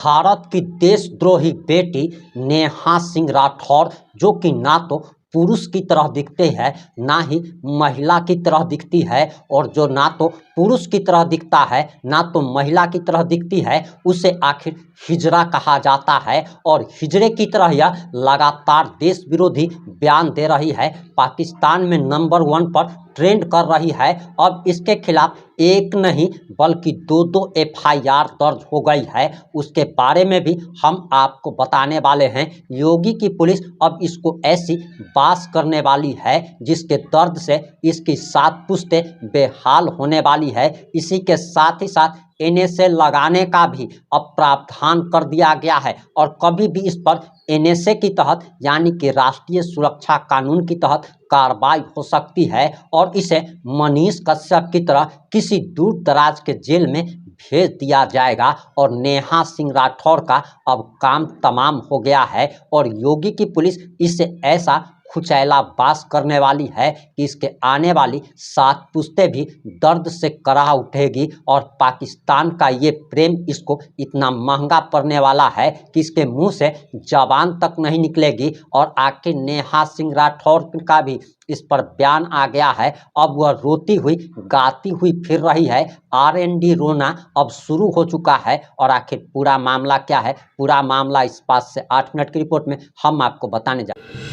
भारत की देशद्रोही बेटी नेहा सिंह राठौर, जो कि ना तो पुरुष की तरह दिखते हैं ना ही महिला की तरह दिखती है, और जो ना तो पुरुष की तरह दिखता है ना तो महिला की तरह दिखती है, उसे आखिर हिजड़ा कहा जाता है। और हिजड़े की तरह यह लगातार देश विरोधी बयान दे रही है, पाकिस्तान में नंबर 1 पर ट्रेंड कर रही है। अब इसके खिलाफ एक नहीं बल्कि दो एफआईआर दर्ज हो गई है। उसके बारे में भी हम आपको बताने वाले हैं। योगी की पुलिस अब इसको ऐसी बास करने वाली है जिसके दर्द से इसकी 7 पुश्तें बेहाल होने वाली है। इसी के साथ ही साथ एनएसए लगाने का भी अब प्रावधान कर दिया गया है, और कभी भी इस पर एनएसए की तहत यानी कि राष्ट्रीय सुरक्षा कानून की तहत कार्रवाई हो सकती है, और इसे मनीष कश्यप की तरह किसी दूर दराज के जेल में भेज दिया जाएगा। और नेहा सिंह राठौर का अब काम तमाम हो गया है, और योगी की पुलिस इसे ऐसा खुचैला बास करने वाली है कि इसके आने वाली 7 पुश्तें भी दर्द से कराह उठेगी। और पाकिस्तान का ये प्रेम इसको इतना महंगा पड़ने वाला है कि इसके मुंह से जबान तक नहीं निकलेगी। और आखिर नेहा सिंह राठौर का भी इस पर बयान आ गया है। अब वह रोती हुई गाती हुई फिर रही है। आरएनडी रोना अब शुरू हो चुका है। और आखिर पूरा मामला क्या है, पूरा मामला इस 5 से 8 मिनट की रिपोर्ट में हम आपको बताने जा रहे हैं।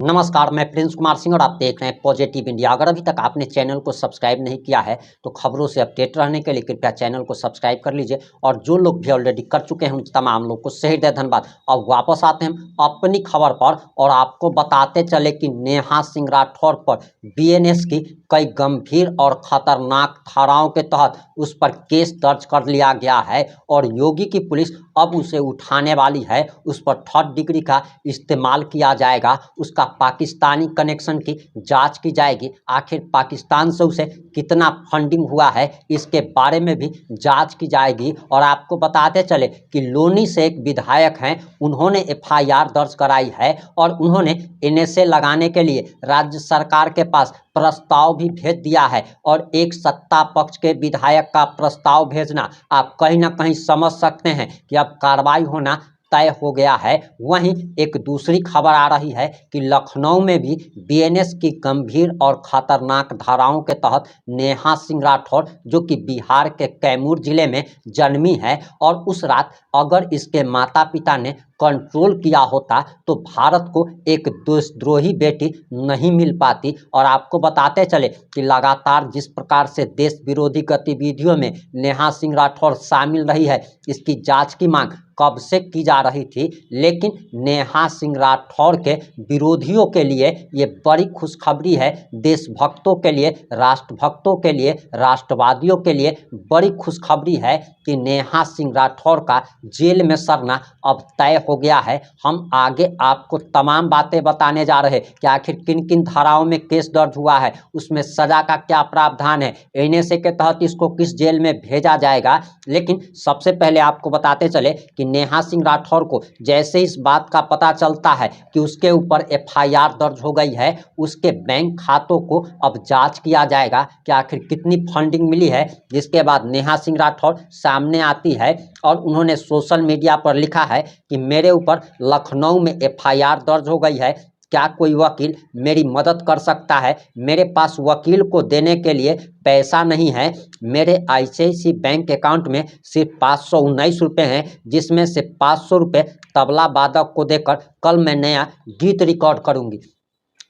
नमस्कार, मैं प्रिंस कुमार सिंह और आप देख रहे हैं पॉजिटिव इंडिया। अगर अभी तक आपने चैनल को सब्सक्राइब नहीं किया है तो खबरों से अपडेट रहने के लिए कृपया चैनल को सब्सक्राइब कर लीजिए, और जो लोग भी ऑलरेडी कर चुके हैं उन तमाम लोग को सही धन्यवाद। अब वापस आते हैं अपनी खबर पर, और आपको बताते चले कि नेहा सिंह राठौर पर बीएनएस की कई गंभीर और खतरनाक धाराओं के तहत उस पर केस दर्ज कर लिया गया है, और योगी की पुलिस अब उसे उठाने वाली है। उस पर 3rd डिग्री का इस्तेमाल किया जाएगा, उसका पाकिस्तानी कनेक्शन की जांच की जाएगी। आखिर पाकिस्तान से उसे कितना फंडिंग हुआ है इसके बारे में भी जांच की जाएगी। और आपको बताते चले कि लोनी से एक विधायक हैं, उन्होंने एफआईआर दर्ज कराई है, और उन्होंने एनएसए लगाने के लिए राज्य सरकार के पास प्रस्ताव भी भेज दिया है। और एक सत्ता पक्ष के विधायक का प्रस्ताव भेजना, आप कहीं ना कहीं समझ सकते हैं कि अब कार्रवाई होना तय हो गया है। वहीं एक दूसरी खबर आ रही है कि लखनऊ में भी बीएनएस की गंभीर और खतरनाक धाराओं के तहत नेहा सिंह राठौर, जो कि बिहार के कैमूर जिले में जन्मी है, और उस रात अगर इसके माता पिता ने कंट्रोल किया होता तो भारत को एक देशद्रोही बेटी नहीं मिल पाती। और आपको बताते चले कि लगातार जिस प्रकार से देश विरोधी गतिविधियों में नेहा सिंह राठौर शामिल रही है, इसकी जांच की मांग कब से की जा रही थी, लेकिन नेहा सिंह राठौर के विरोधियों के लिए ये बड़ी खुशखबरी है। देशभक्तों के लिए, राष्ट्रभक्तों के लिए, राष्ट्रवादियों के लिए बड़ी खुशखबरी है कि नेहा सिंह राठौर का जेल में सरना अब तय हो गया है। हम आगे आपको तमाम बातें बताने जा रहे हैं कि आखिर किन किन धाराओं में केस दर्ज हुआ है, उसमें सजा का क्या प्रावधान है, एनएसए के तहत इसको किस जेल में भेजा जाएगा। लेकिन सबसे पहले आपको बताते चले कि नेहा सिंह राठौर को जैसे इस बात का पता चलता है कि उसके ऊपर एफआईआर दर्ज हो गई है, उसके बैंक खातों को अब जांच किया जाएगा कि आखिर कितनी फंडिंग मिली है। जिसके बाद नेहा सिंह राठौर सामने आती है, और उन्होंने सोशल मीडिया पर लिखा है कि मेरे ऊपर लखनऊ में एफआईआर दर्ज हो गई है, क्या कोई वकील मेरी मदद कर सकता है? मेरे पास वकील को देने के लिए पैसा नहीं है। मेरे आईसीआईसीआई बैंक अकाउंट में सिर्फ 519 रुपये हैं, जिसमें से 500 रुपये तबला वादक को देकर कल मैं नया गीत रिकॉर्ड करूंगी।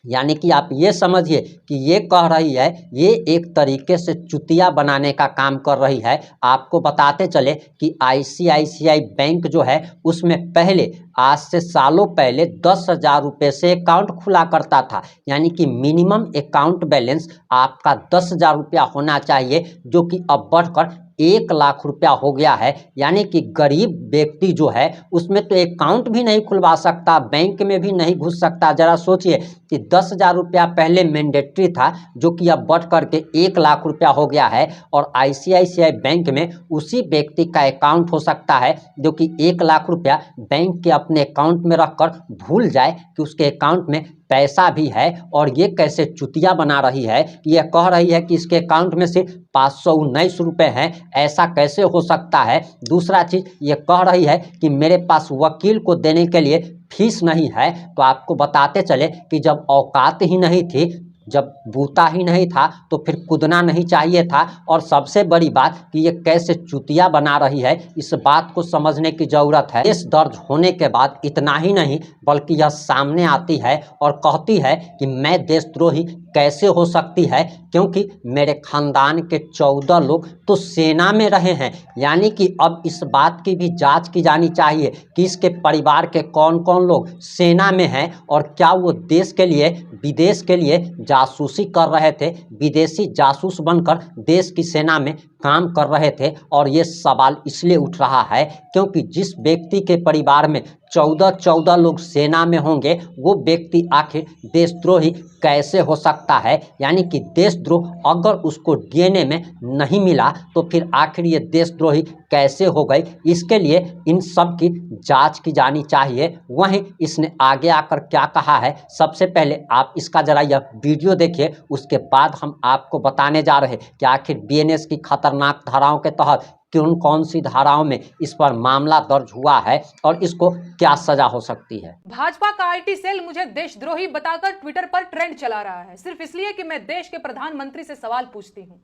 यानी कि आप ये समझिए कि ये कह रही है, ये एक तरीके से चुतिया बनाने का काम कर रही है। आपको बताते चले कि आईसीआईसीआई बैंक जो है उसमें पहले, आज से सालों पहले 10,000 रुपये से अकाउंट खुला करता था। यानी कि मिनिमम अकाउंट बैलेंस आपका 10,000 रुपया होना चाहिए, जो कि अब बढ़कर 1 लाख रुपया हो गया है। यानी कि गरीब व्यक्ति जो है उसमें तो अकाउंट भी नहीं खुलवा सकता, बैंक में भी नहीं घुस सकता। जरा सोचिए कि 10,000 रुपया पहले मैंडेटरी था, जो कि अब बढ़ करके 1 लाख रुपया हो गया है। और आईसीआईसीआई बैंक में उसी व्यक्ति का अकाउंट हो सकता है जो कि 1 लाख रुपया बैंक के अपने अकाउंट में रखकर भूल जाए कि उसके अकाउंट में पैसा भी है। और ये कैसे चुतिया बना रही है कि ये कह रही है कि इसके अकाउंट में सिर्फ 519 रुपये हैं, ऐसा कैसे हो सकता है। दूसरा चीज़ ये कह रही है कि मेरे पास वकील को देने के लिए फीस नहीं है। तो आपको बताते चले कि जब औकात ही नहीं थी, जब बूता ही नहीं था, तो फिर कूदना नहीं चाहिए था। और सबसे बड़ी बात कि ये कैसे चुतिया बना रही है, इस बात को समझने की ज़रूरत है। केस दर्ज होने के बाद इतना ही नहीं बल्कि यह सामने आती है और कहती है कि मैं देशद्रोही कैसे हो सकती है, क्योंकि मेरे खानदान के 14 लोग तो सेना में रहे हैं। यानी कि अब इस बात की भी जांच की जानी चाहिए कि इसके परिवार के कौन कौन लोग सेना में हैं और क्या वो देश के लिए, विदेश के लिए जासूसी कर रहे थे, विदेशी जासूस बनकर देश की सेना में काम कर रहे थे। और ये सवाल इसलिए उठ रहा है क्योंकि जिस व्यक्ति के परिवार में 14 लोग सेना में होंगे, वो व्यक्ति आखिर देशद्रोही कैसे हो सकता है। यानी कि देशद्रोह अगर उसको डीएनए में नहीं मिला तो फिर आखिर ये देशद्रोही कैसे हो गई, इसके लिए इन सब की जांच की जानी चाहिए। वहीं इसने आगे आकर क्या कहा है, सबसे पहले आप इसका जरा यह वीडियो देखिए, उसके बाद हम आपको बताने जा रहे हैं कि आखिर बीएनएस की खतरनाक धाराओं के तहत कौन कौन सी धाराओं में इस पर मामला दर्ज हुआ है और इसको क्या सजा हो सकती है। भाजपा का आईटी सेल मुझे देशद्रोही बताकर ट्विटर पर ट्रेंड चला रहा है, सिर्फ इसलिए कि मैं देश के प्रधानमंत्री से सवाल पूछती हूं।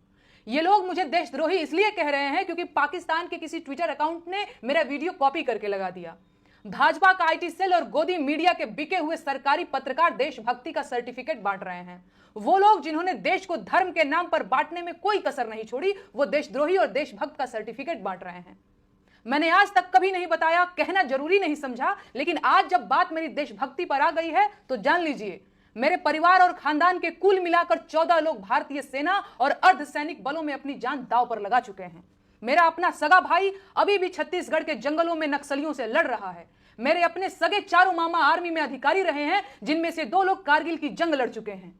ये लोग मुझे देशद्रोही इसलिए कह रहे हैं क्योंकि पाकिस्तान के किसी ट्विटर अकाउंट ने मेरा वीडियो कॉपी करके लगा दिया। भाजपा का आईटी सेल और गोदी मीडिया के बिके हुए सरकारी पत्रकार देशभक्ति का सर्टिफिकेट बांट रहे हैं। वो लोग जिन्होंने देश को धर्म के नाम पर बांटने में कोई कसर नहीं छोड़ी, वो देशद्रोही और देशभक्त का सर्टिफिकेट बांट रहे हैं। मैंने आज तक कभी नहीं बताया, कहना जरूरी नहीं समझा, लेकिन आज जब बात मेरी देशभक्ति पर आ गई है तो जान लीजिए, मेरे परिवार और खानदान के कुल मिलाकर 14 लोग भारतीय सेना और अर्धसैनिक बलों में अपनी जान दांव पर लगा चुके हैं। मेरा अपना सगा भाई अभी भी छत्तीसगढ़ के जंगलों में नक्सलियों से लड़ रहा है। मेरे अपने सगे 4 मामा आर्मी में अधिकारी रहे हैं, जिनमें से 2 लोग कारगिल की जंग लड़ चुके हैं।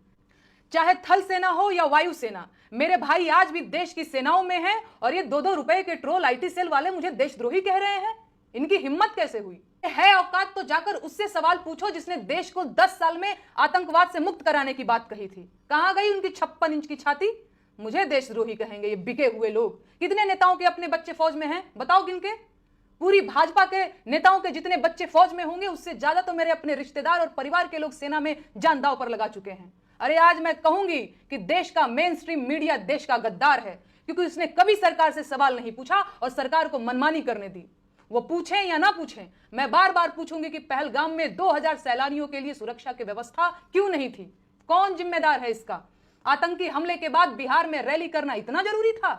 चाहे थल सेना हो या वायु सेना, मेरे भाई आज भी देश की सेनाओं में हैं और ये 2-2 रुपए के ट्रोल आईटी सेल वाले मुझे देशद्रोही कह रहे हैं। इनकी हिम्मत कैसे हुई है? औकात तो जाकर उससे सवाल पूछो जिसने देश को 10 साल में आतंकवाद से मुक्त कराने की बात कही थी। कहां गई उनकी 56 इंच की छाती? मुझे देशद्रोही कहेंगे ये बिके हुए लोग। कितने नेताओं के अपने बच्चे फौज में हैं, बताओ गिनके? पूरी भाजपा के नेताओं के जितने बच्चे फौज में होंगे उससे ज्यादा तो मेरे अपने रिश्तेदार और परिवार के लोग सेना में जान दांव पर लगा चुके हैं। अरे आज मैं कहूंगी कि देश का मेन स्ट्रीम मीडिया देश का गद्दार है, क्योंकि उसने कभी सरकार से सवाल नहीं पूछा और सरकार को मनमानी करने दी। वो पूछें या ना पूछें, मैं बार बार पूछूंगी कि पहलगाम में 2000 सैलानियों के लिए सुरक्षा की व्यवस्था क्यों नहीं थी? कौन जिम्मेदार है इसका? आतंकी हमले के बाद बिहार में रैली करना इतना जरूरी था?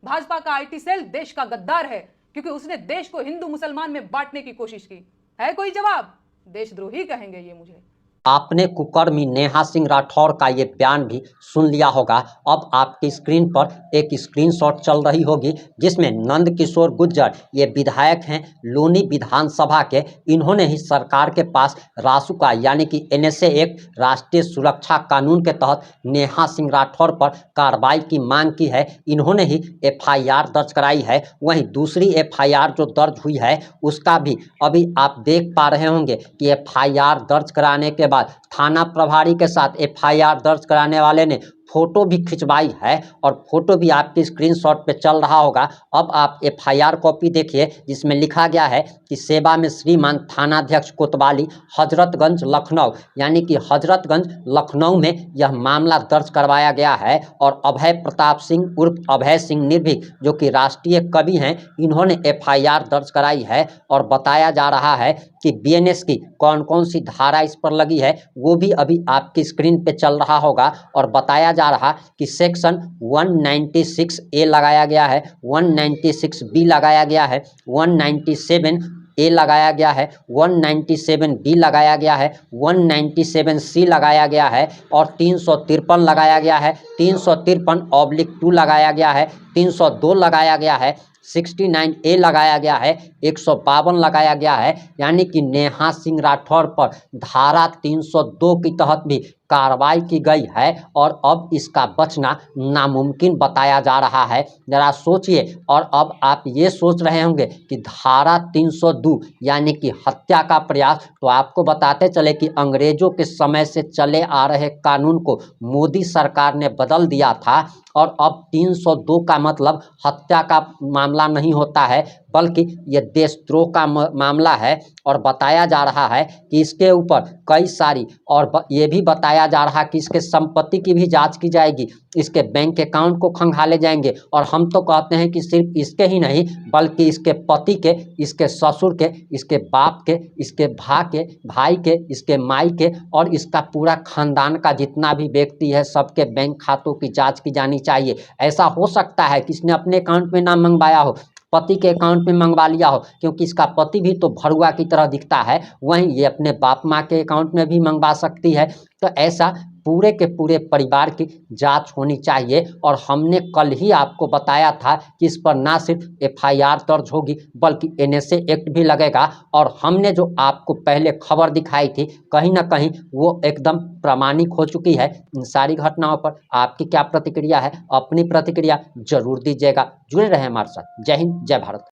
भाजपा का आईटी सेल देश का गद्दार है क्योंकि उसने देश को हिंदू मुसलमान में बांटने की कोशिश की। है कोई जवाब? देशद्रोही कहेंगे ये मुझे। आपने कुकर्मी नेहा सिंह राठौर का ये बयान भी सुन लिया होगा। अब आपकी स्क्रीन पर एक स्क्रीनशॉट चल रही होगी जिसमें नंद किशोर गुर्जर, ये विधायक हैं लूनी विधानसभा के, इन्होंने ही सरकार के पास रासुका यानी कि एनएसए एक्ट राष्ट्रीय सुरक्षा कानून के तहत नेहा सिंह राठौर पर कार्रवाई की मांग की है। इन्होंने ही एफआईआर दर्ज कराई है। वहीं दूसरी एफआईआर जो दर्ज हुई है उसका भी अभी आप देख पा रहे होंगे कि एफआईआर दर्ज कराने के थाना प्रभारी के साथ एफआईआर दर्ज कराने वाले ने फोटो भी खिंचवाई है और फोटो भी आपके स्क्रीनशॉट पे चल रहा होगा। अब आप एफआईआर कॉपी देखिए जिसमें लिखा गया है कि सेवा में श्रीमान थानाध्यक्ष कोतवाली हजरतगंज लखनऊ, यानी कि हजरतगंज लखनऊ में यह मामला दर्ज करवाया गया है। और अभय प्रताप सिंह उर्फ अभय सिंह निर्भीक जो कि राष्ट्रीय कवि हैं, इन्होंने एफआईआर दर्ज कराई है। और बताया जा रहा है कि बीएनएस की कौन कौन सी धारा इस पर लगी है वो भी अभी आपकी स्क्रीन पे चल रहा होगा। और बताया जा रहा कि सेक्शन 196A लगाया गया है, 196B लगाया गया है, 197A लगाया गया है, 197B लगाया गया है, 197C लगाया गया है और 353 लगाया गया है, 353/2 लगाया गया है, 302 लगाया गया है, 69A लगाया गया है, 152 लगाया गया है, यानी कि नेहा सिंह राठौर पर धारा 302 के तहत भी कार्रवाई की गई है और अब इसका बचना नामुमकिन बताया जा रहा है। जरा सोचिए, और अब आप ये सोच रहे होंगे कि धारा 302 यानी कि हत्या का प्रयास, तो आपको बताते चले कि अंग्रेजों के समय से चले आ रहे कानून को मोदी सरकार ने बदल दिया था और अब 302 का मतलब हत्या का मामला नहीं होता है, बल्कि ये देशद्रोह का मामला है। और बताया जा रहा है कि इसके ऊपर कई सारी, और ये भी बताया जा रहा है कि इसके संपत्ति की भी जांच की जाएगी, इसके बैंक अकाउंट को खंगाले जाएंगे। और हम तो कहते हैं कि सिर्फ इसके ही नहीं, बल्कि इसके पति के, इसके ससुर के, इसके बाप के, इसके भाई के, इसके माई के और इसका पूरा खानदान का जितना भी व्यक्ति है, सबके बैंक खातों की जांच की जानी चाहिए। ऐसा हो सकता है कि इसने अपने अकाउंट में नाम मंगवाया हो, पति के अकाउंट में मंगवा लिया हो, क्योंकि इसका पति भी तो भरुआ की तरह दिखता है, वहीं ये अपने बाप माँ के अकाउंट में भी मंगवा सकती है। तो ऐसा पूरे के पूरे परिवार की जांच होनी चाहिए। और हमने कल ही आपको बताया था कि इस पर ना सिर्फ एफआईआर दर्ज होगी, बल्कि एनएसए एक्ट भी लगेगा। और हमने जो आपको पहले खबर दिखाई थी, कहीं ना कहीं वो एकदम प्रामाणिक हो चुकी है। इन सारी घटनाओं पर आपकी क्या प्रतिक्रिया है? अपनी प्रतिक्रिया जरूर दीजिएगा। जुड़े रहे हमारे साथ। जय हिंद, जय भारत।